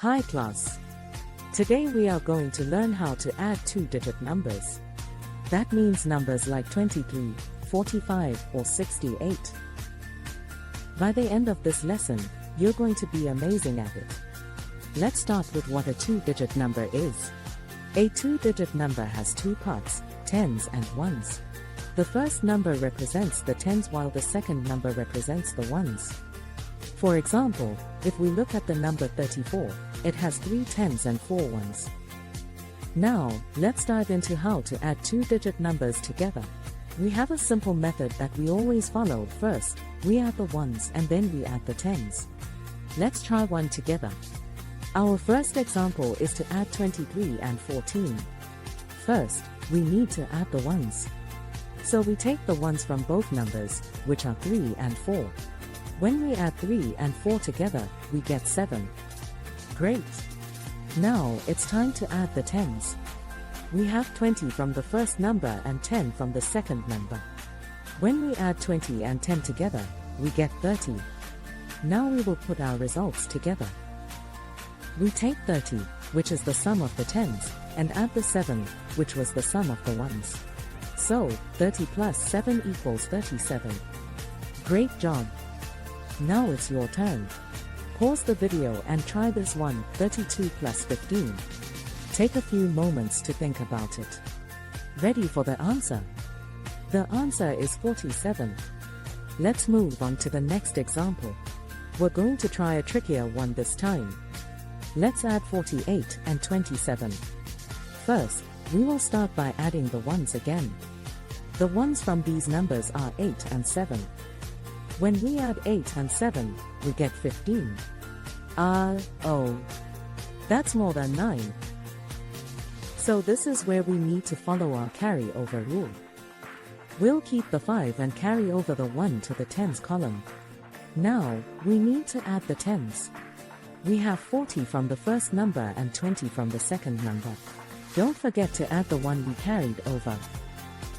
Hi class. Today we are going to learn how to add two-digit numbers. That means numbers like 23, 45 or 68. By the end of this lesson, you're going to be amazing at it. Let's start with what a two-digit number is. A two-digit number has two parts, tens and ones. The first number represents the tens while the second number represents the ones. For example, if we look at the number 34, it has 3 tens and 4 ones. Now, let's dive into how to add two-digit numbers together. We have a simple method that we always follow. First, we add the ones and then we add the tens. Let's try one together. Our first example is to add 23 and 14. First, we need to add the ones. So we take the ones from both numbers, which are 3 and 4. When we add 3 and 4 together, we get 7. Great! Now it's time to add the tens. We have 20 from the first number and 10 from the second number. When we add 20 and 10 together, we get 30. Now we will put our results together. We take 30, which is the sum of the tens, and add the 7, which was the sum of the ones. So, 30 plus 7 equals 37. Great job! Now it's your turn. Pause the video and try this one. 32 plus 15. Take a few moments to think about it. Ready for the answer? The answer is 47. Let's move on to the next example. We're going to try a trickier one this time. Let's add 48 and 27. First, we will start by adding the ones again. The ones from these numbers are 8 and 7. When we add 8 and 7, we get 15. Oh, that's more than 9. So this is where we need to follow our carry-over rule. We'll keep the 5 and carry over the 1 to the tens column. Now, we need to add the tens. We have 40 from the first number and 20 from the second number. Don't forget to add the one we carried over.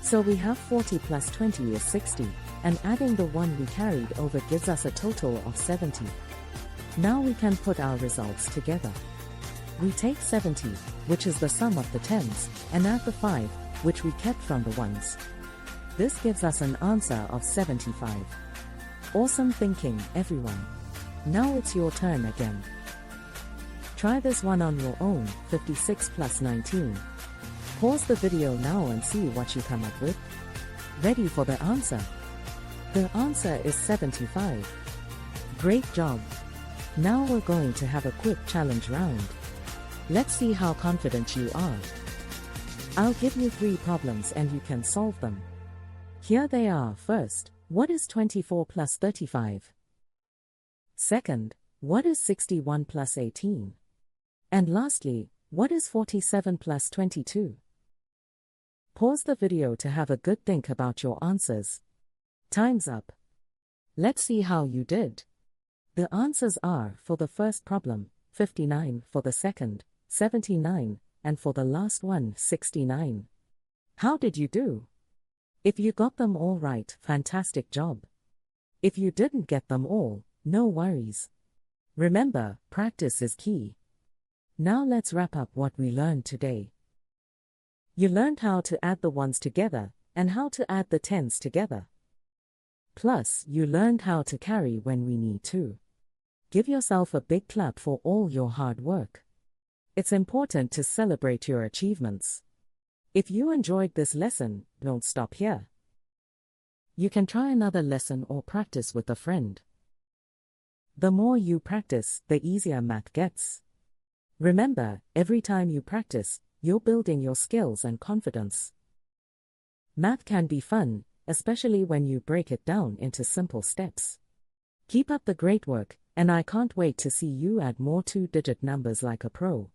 So we have 40 plus 20 is 60, and adding the one we carried over gives us a total of 70. Now we can put our results together. We take 70, which is the sum of the tens, and add the 5, which we kept from the ones. This gives us an answer of 75. Awesome thinking, everyone. Now it's your turn again. Try this one on your own. 56 plus 19. Pause the video now and see what you come up with. Ready for the answer? The answer is 75. Great job! Now we're going to have a quick challenge round. Let's see how confident you are. I'll give you 3 problems and you can solve them. Here they are. First, what is 24 plus 35? Second, what is 61 plus 18? And lastly, what is 47 plus 22? Pause the video to have a good think about your answers. Time's up. Let's see how you did. The answers are, for the first problem, 59, for the second, 79, and for the last one, 69. How did you do? If you got them all right, fantastic job. If you didn't get them all, no worries. Remember, practice is key. Now let's wrap up what we learned today. You learned how to add the ones together, and how to add the tens together. Plus, you learned how to carry when we need to. Give yourself a big clap for all your hard work. It's important to celebrate your achievements. If you enjoyed this lesson, don't stop here. You can try another lesson or practice with a friend. The more you practice, the easier math gets. Remember, every time you practice, you're building your skills and confidence. Math can be fun, especially when you break it down into simple steps. Keep up the great work, and I can't wait to see you add more two-digit numbers like a pro.